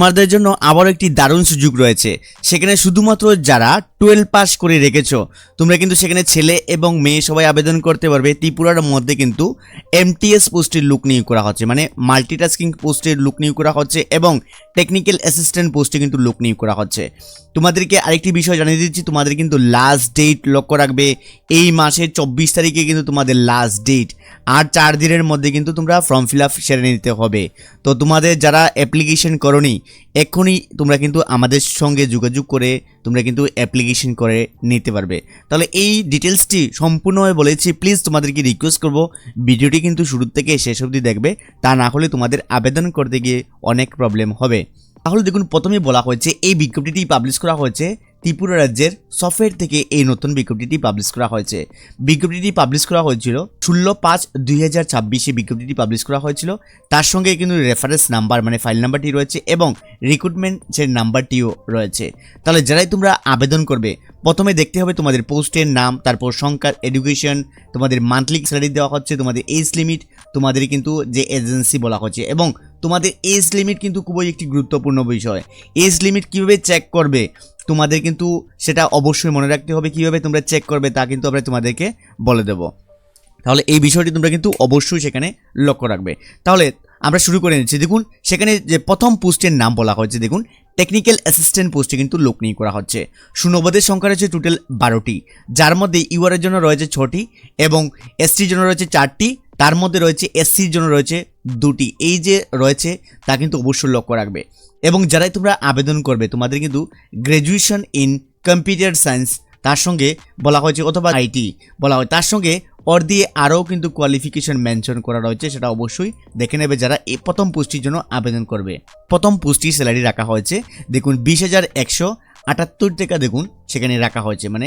তোমাদের জন্য আবারও একটি দারুণ সুযোগ রয়েছে। সেখানে শুধুমাত্র যারা 12 পাস করে রেখেছো তোমরা কিন্তু সেখানে ছেলে এবং মেয়ে সবাই আবেদন করতে পারবে। ত্রিপুরার মধ্যে কিন্তু এমটিএস পোস্টের লুক নিয়োগ করা হচ্ছে, মানে মাল্টিটাস্কিং পোস্টের লুক নিয়োগ করা হচ্ছে এবং টেকনিক্যাল অ্যাসিস্ট্যান্ট পোস্টে কিন্তু লুক নিয়োগ করা হচ্ছে। তোমাদেরকে আরেকটি বিষয় জানিয়ে দিচ্ছি, তোমাদের কিন্তু লাস্ট ডেট লক্ষ্য রাখবে এই মাসের 24 তারিখে কিন্তু তোমাদের লাস্ট ডেট। আর 4 দিনের মধ্যে কিন্তু তোমরা ফর্ম ফিল আপ সেরে নিতে হবে। তো তোমাদের যারা অ্যাপ্লিকেশন করোনি এক্ষুনি তোমরা কিন্তু আমাদের সঙ্গে যোগাযোগ করে তোমরা কিন্তু অ্যাপ্লিকেশন করে নিতে পারবে। তাহলে এই ডিটেলসটি সম্পূর্ণভাবে বলেছি, প্লিজ তোমাদেরকে রিকোয়েস্ট করব ভিডিওটি কিন্তু শুরু থেকে শেষ অবধি দেখবে, তা না হলে তোমাদের আবেদন করতে গিয়ে অনেক প্রবলেম হবে। তাহলে দেখুন, প্রথমে বলা হয়েছে এই বিজ্ঞপ্তিটি পাবলিশ করা হয়েছে ত্রিপুরা রাজ্যের সফটওয়্যার থেকে। এই নতুন বিজ্ঞপ্তিটি পাবলিশ করা হয়েছে। বিজ্ঞপ্তিটি পাবলিশ করা হয়েছিল 16/5/2026 বিজ্ঞপ্তিটি পাবলিশ করা হয়েছিল। তার সঙ্গে কিন্তু রেফারেন্স নাম্বার মানে ফাইল নাম্বারটি রয়েছে এবং রিক্রুটমেন্টের নাম্বারটিও রয়েছে। তাহলে যারাই তোমরা আবেদন করবে প্রথমে দেখতে হবে তোমাদের পোস্টের নাম, তারপর সংখ্যা, এডুকেশন, তোমাদের মান্থলি স্যালারি দেওয়া হচ্ছে, তোমাদের এজ লিমিট, তোমাদের কিন্তু যে এজেন্সি বলা হচ্ছে এবং তোমাদের এজ লিমিট কিন্তু খুবই একটি গুরুত্বপূর্ণ বিষয়। এজ লিমিট কীভাবে চেক করবে তোমাদের কিন্তু সেটা অবশ্যই মনে রাখতে হবে। কীভাবে তোমরা চেক করবে তা কিন্তু আমরা তোমাদেরকে বলে দেব। তাহলে এই বিষয়টি তোমরা কিন্তু অবশ্যই সেখানে লক্ষ্য রাখবে। তাহলে আমরা শুরু করে নিচ্ছি। দেখুন, সেখানে যে প্রথম পোস্টের নাম বলা হয়েছে, দেখুন টেকনিক্যাল অ্যাসিস্ট্যান্ট পোস্টে কিন্তু লোক নিয়োগ করা হচ্ছে। শূন্যপদের সংখ্যা রয়েছে টোটাল 12টি, যার মধ্যে ইউআরের জন্য রয়েছে 6টি এবং এসটির জন্য রয়েছে 4টি, তার মধ্যে রয়েছে এসসির জন্য রয়েছে 2টি। এই যে রয়েছে তা কিন্তু অবশ্যই লক্ষ্য রাখবে। এবং যারাই তোমরা আবেদন করবে তোমাদের কিন্তু গ্র্যাজুয়েশন ইন কম্পিউটার সায়েন্স তার সঙ্গে বলা হয়েছে অথবা আইটি বলা হয়, তার সঙ্গে ওর দিয়ে আরও কিন্তু কোয়ালিফিকেশন মেনশন করা রয়েছে, সেটা অবশ্যই দেখে নেবে যারা এই প্রথম পোস্টটির জন্য আবেদন করবে। প্রথম পোস্টটির স্যালারি রাখা হয়েছে দেখুন 20,178 টাকা, দেখুন সেখানে রাখা হয়েছে, মানে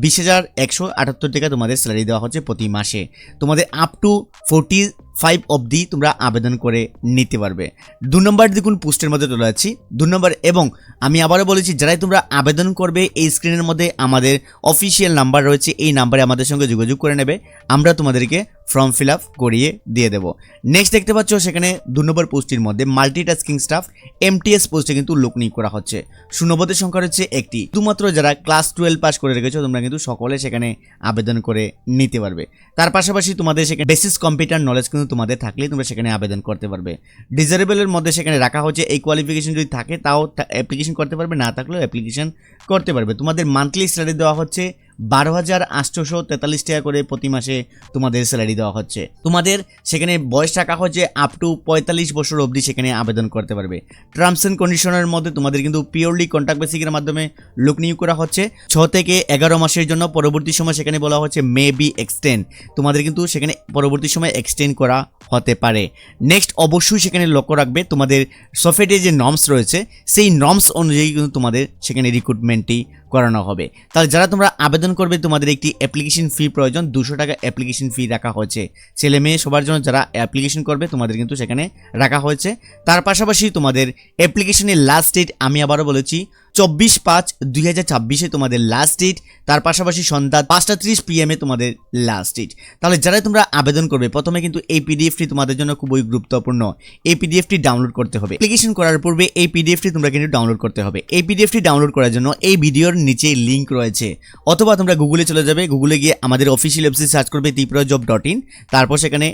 20,178 টাকা তোমাদের স্যালারি দেওয়া হচ্ছে প্রতি মাসে। তোমাদের আপ টু 45 অবধি তোমরা আবেদন করে নিতে পারবে। 2 নম্বর দেখুন পোস্টের মধ্যে চলে যাচ্ছি 2 নম্বর। এবং আমি আবারও বলেছি, যারাই তোমরা আবেদন করবে এই স্ক্রিনের মধ্যে আমাদের অফিসিয়াল নাম্বার রয়েছে, এই নাম্বারে আমাদের সঙ্গে যোগাযোগ করে নেবে, আমরা তোমাদেরকে ফর্ম ফিল আপ করিয়ে দিয়ে দেবো। নেক্সট দেখতে পাচ্ছ সেখানে 2 নম্বর পোস্টের মধ্যে মাল্টিটাস্কিং স্টাফ এমটিএস পোস্টে কিন্তু লোক নিয়োগ করা হচ্ছে। শূন্যপদের সংখ্যা রয়েছে 1টি। শুধুমাত্র যারা ক্লাস 12 পাস করে রেখেছো তোমরা কিন্তু সকলে সেখানে আবেদন করে নিতে পারবে। তার পাশাপাশি তোমাদের সেখানে বেসিক কম্পিউটার নলেজ কিন্তু তোমাদের থাকলে তোমরা সেখানে আবেদন করতে পারবে। ডিজারেবলের মধ্যে সেখানে রাখা হচ্ছে এই কোয়ালিফিকেশন যদি থাকে তাও অ্যাপ্লিকেশন করতে পারবে, না থাকলেও অ্যাপ্লিকেশন করতে পারবে। তোমাদের মান্থলি স্যালারি দেওয়া হচ্ছে 12,843 টাকা করে প্রতি মাসে তোমাদের স্যালারি দেওয়া হচ্ছে। তোমাদের সেখানে বয়স রাখা হচ্ছে আপ টু 45 বছর অবধি সেখানে আবেদন করতে পারবে। টার্মস অ্যান্ড কন্ডিশনের মধ্যে তোমাদের কিন্তু পিওরলি কন্ট্রাক্ট বেসিকের মাধ্যমে লোক নিয়োগ করা হচ্ছে 6 থেকে 11 মাসের জন্য। পরবর্তী সময় সেখানে বলা হচ্ছে মে বি এক্সটেন্ড, তোমাদের কিন্তু সেখানে পরবর্তী সময় এক্সটেন্ড করা হতে পারে। নেক্সট অবশ্যই সেখানে লক্ষ্য রাখবে তোমাদের সফটওয়্যারে যে নর্মস রয়েছে সেই নর্মস অনুযায়ী কিন্তু তোমাদের সেখানে রিক্রুটমেন্টটি করানো হবে। তাহলে যারা তোমরা আবেদন করবে তোমাদের একটি অ্যাপ্লিকেশন ফি প্রয়োজন, 200 টাকা অ্যাপ্লিকেশন ফি রাখা হয়েছে। ছেলে মেয়ে সবার জন্য যারা অ্যাপ্লিকেশন করবে তোমাদের কিন্তু সেখানে রাখা হয়েছে। তার পাশাপাশি তোমাদের অ্যাপ্লিকেশনের লাস্ট ডেট আমি আবারও বলেছি 24/5/2026 তোমাদের লাস্ট ডেট। তার পাশাপাশি সন্ধ্যা 5:30 PM তোমাদের লাস্ট ডেট। তাহলে যারাই তোমরা আবেদন করবে প্রথমে কিন্তু এই পিডিএফটি তোমাদের জন্য খুবই গুরুত্বপূর্ণ। এই পিডিএফটি ডাউনলোড করতে হবে। অ্যাপ্লিকেশন করার পূর্বে এই পিডিএফটি তোমরা কিন্তু ডাউনলোড করতে হবে। এই পিডিএফটি ডাউনলোড করার জন্য এই ভিডিওর নিচে লিঙ্ক রয়েছে, অথবা তোমরা গুগলে চলে যাবে, গুগলে গিয়ে আমাদের অফিসিয়াল ওয়েবসাইট সার্চ করবে tripurajob.in, তারপর সেখানে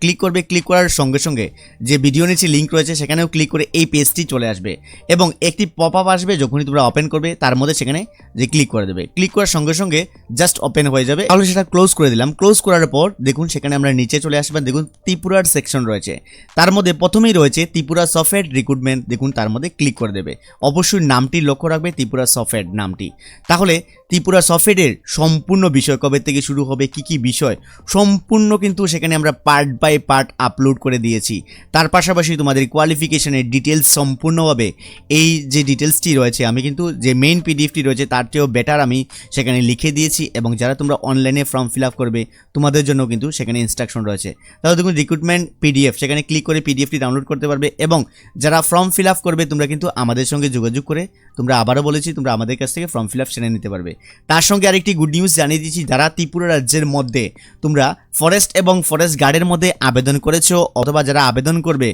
ক্লিক করবে। ক্লিক করার সঙ্গে সঙ্গে যে ভিডিও নিচে লিঙ্ক রয়েছে সেখানেও ক্লিক করে এই পেজটি চলে আসবে এবং একটি পপ আপ আসবে। যখনই তোমরা ওপেন করবে তার মধ্যে সেখানে যে ক্লিক করে দেবে, ক্লিক করার সঙ্গে সঙ্গে জাস্ট ওপেন হয়ে যাবে। তাহলে সেটা ক্লোজ করে দিলাম। ক্লোজ করার পর দেখুন সেখানে আমরা নিচে চলে আসবেন, দেখুন ত্রিপুরার সেকশন রয়েছে, তার মধ্যে প্রথমেই রয়েছে ত্রিপুরা সফটওয়্যার রিক্রুটমেন্ট, দেখুন তার মধ্যে ক্লিক করে দেবে। অবশ্যই নামটি লক্ষ্য রাখবে, ত্রিপুরা সফটওয়্যার নামটি। তাহলে ত্রিপুরা সফটওয়্যারের সম্পূর্ণ বিষয় কবে থেকে শুরু হবে, কি কি বিষয় সম্পূর্ণ কিন্তু সেখানে আমরা পার্ট বাই পার্ট আপলোড করে দিয়েছি। তার পাশাপাশি তোমাদের কোয়ালিফিকেশনের ডিটেলস সম্পূর্ণভাবে এই যে ডিটেলসটি রয়েছে আমি কিন্তু যে মেইন পিডিএফটি রয়েছে তার চেয়েও বেটার আমি সেখানে লিখে দিয়েছি, এবং যারা তোমরা অনলাইনে ফর্ম ফিল আপ করবে তোমাদের জন্য কিন্তু সেখানে ইনস্ট্রাকশন রয়েছে। তাহলে দেখুন রিক্রুটমেন্ট পিডিএফ, সেখানে ক্লিক করে পিডিএফটি ডাউনলোড করতে পারবে, এবং যারা ফর্ম ফিল আপ করবে তোমরা কিন্তু আমাদের সঙ্গে যোগাযোগ করে তোমরা আবারও বলেছি তোমরা আমাদের কাছ থেকে ফর্ম ফিল আপ সেরে নিতে পারবে। তার সঙ্গে আরেকটি গুড নিউজ জানিয়ে দিচ্ছি, যারা ত্রিপুরা রাজ্যের মধ্যে তোমরা ফরেস্ট এবং ফরেস্ট গার্ডের মধ্যে আবেদন করেছো অথবা যারা আবেদন করবে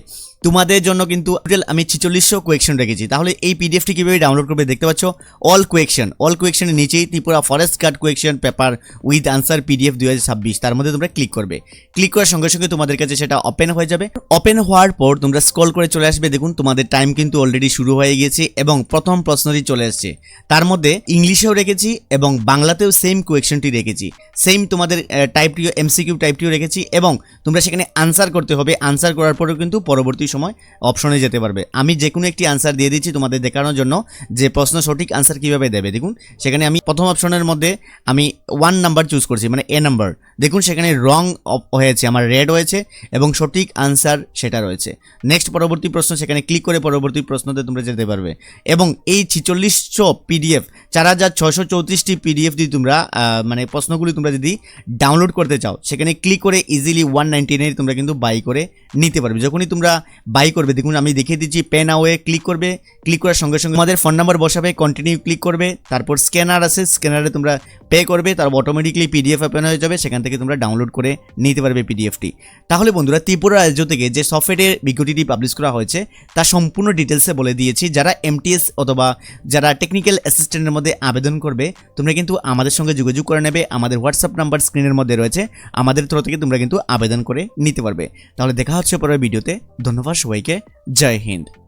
তোমাদের জন্য কিন্তু টোটাল আমি 4600 কোয়েকশন রেখেছি। তাহলে এই পিডিএফটি কীভাবে ডাউনলোড করবে দেখতে পাচ্ছ, অল কোয়েকশনের নিচেই Tripura forest guard question paper with answer PDF 2026, তার মধ্যে তোমরা ক্লিক করবে। ক্লিক করার সঙ্গে সঙ্গে তোমাদের কাছে সেটা ওপেন হয়ে যাবে। ওপেন হওয়ার পর তোমরা স্ক্রল করে চলে আসবে, দেখুন তোমাদের টাইম কিন্তু অলরেডি শুরু হয়ে গিয়েছে এবং প্রথম প্রশ্নটি চলে আসছে। তার মধ্যে ইংলিশেও রেখেছি এবং বাংলাতেও সেম কোয়েকশনটি রেখেছি, সেম তোমাদের টাইপটিও এমসিকিউ টাইপটিও রেখেছি, এবং তোমরা সেখানে আনসার করতে হবে। আনসার করার পরেও কিন্তু পরবর্তী সময় অপশনে যেতে পারবে। আমি যে কোনো একটি আনসার দিয়ে দিচ্ছি তোমাদের দেখানোর জন্য যে প্রশ্ন সঠিক আনসার কিভাবে দেবে। দেখুন সেখানে আমি প্রথম অপশনের মধ্যে আমি 1 নাম্বার চুজ করছি, মানে এ নাম্বার। দেখুন সেখানে রং হয়েছে, আমার রেড হয়েছে এবং সঠিক আনসার সেটা রয়েছে। নেক্সট পরবর্তী প্রশ্ন, সেখানে ক্লিক করে পরবর্তী প্রশ্নতে তোমরা যেতে পারবে। এবং এই 4600 পিডিএফ 4634টি পিডিএফ দিয়ে তোমরা মানে প্রশ্নগুলি তোমরা যদি ডাউনলোড করতে চাও সেখানে ক্লিক করে ইজিলি 199 তোমরা কিন্তু বাই করে নিতে পারবে। যখনই তোমরা বাই করবে, দেখুন আমি দেখিয়ে দিচ্ছি, পে নাওয়ে ক্লিক করবে। ক্লিক করার সঙ্গে সঙ্গে তোমাদের ফোন নাম্বার বসাবে, কন্টিনিউ ক্লিক করবে, তারপর স্ক্যানার আছে, স্ক্যানারে তোমরা পে করবে, তারপর অটোমেটিকলি পিডিএফ ওপেন হয়ে যাবে, সেখান থেকে তোমরা ডাউনলোড করে নিতে পারবে পিডিএফটি। তাহলে বন্ধুরা ত্রিপুরা রাজ্য থেকে যে সফটওয়্যারের বিজ্ঞপ্তিটি পাবলিশ করা হয়েছে তার সম্পূর্ণ ডিটেলসে বলে দিয়েছি। যারা এমটিএস অথবা যারা টেকনিক্যাল অ্যাসিস্ট্যান্টের মধ্যে আবেদন করবে তোমরা কিন্তু আমাদের সঙ্গে যোগাযোগ করে নেবে। আমাদের হোয়াটসঅ্যাপ নাম্বার স্ক্রিনের মধ্যে রয়েছে, আমাদের তরফ থেকে তোমরা কিন্তু আবেদন করে নিতে পারবে। তাহলে দেখা হচ্ছে পরের ভিডিওতে। ধন্যবাদ সবাইকে, জয় হিন্দ।